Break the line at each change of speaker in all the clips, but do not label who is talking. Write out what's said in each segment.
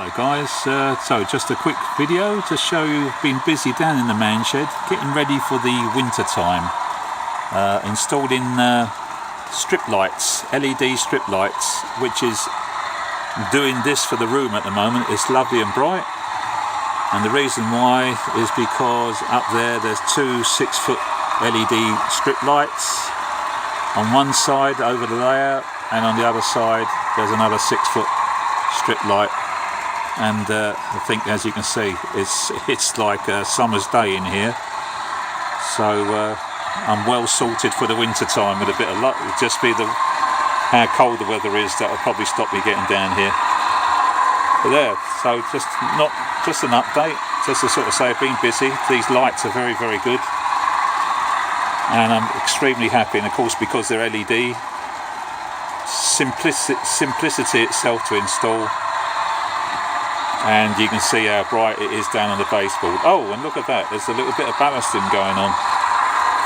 Hello guys, so just a quick video to show you been busy down in the man shed getting ready for the winter time. Installing strip lights, LED strip lights, which is doing this for the room at the moment. It's lovely and bright, and the reason why is because up there's two 6-foot LED strip lights on one side over the layout, and on the other side there's another 6-foot strip light. And I think, as you can see, it's like a summer's day in here. So I'm well sorted for the winter time with a bit of luck. It'll just be how cold the weather is that'll probably stop me getting down here. But there, so just an update, just to sort of say I've been busy. These lights are very, very good, and I'm extremely happy. And of course, because they're LED, simplicity itself to install. And you can see how bright it is down on the baseboard. Oh, and look at that, there's a little bit of ballasting going on.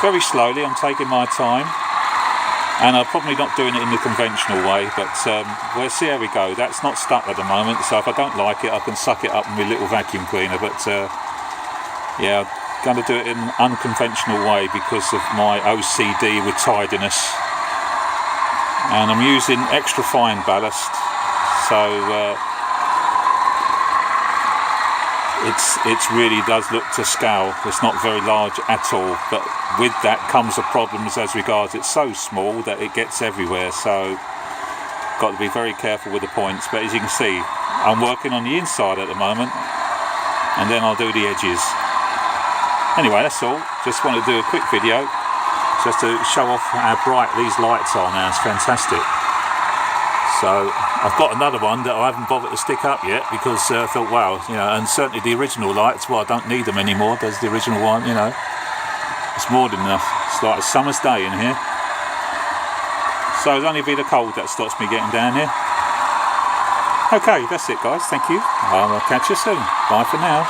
Very slowly, I'm taking my time, and I'm probably not doing it in the conventional way, but we'll see how we go. That's not stuck at the moment, so if I don't like it, I can suck it up with my little vacuum cleaner. But yeah, I'm going to do it in an unconventional way because of my OCD with tidiness. And I'm using extra fine ballast, so it really does look to scale. It's not very large at all, but with that comes the problems as regards it's so small that it gets everywhere, so got to be very careful with the points. But as you can see, I'm working on the inside at the moment, and then I'll do the edges. Anyway, that's all. Just want to do a quick video just to show off how bright these lights are now. It's fantastic. So I've got another one that I haven't bothered to stick up yet because I thought, wow, you know, and certainly the original lights, well, I don't need them anymore. There's the original one, you know, it's more than enough. It's like a summer's day in here. So it'll only be the cold that stops me getting down here. Okay, that's it guys, thank you. I'll catch you soon. Bye for now.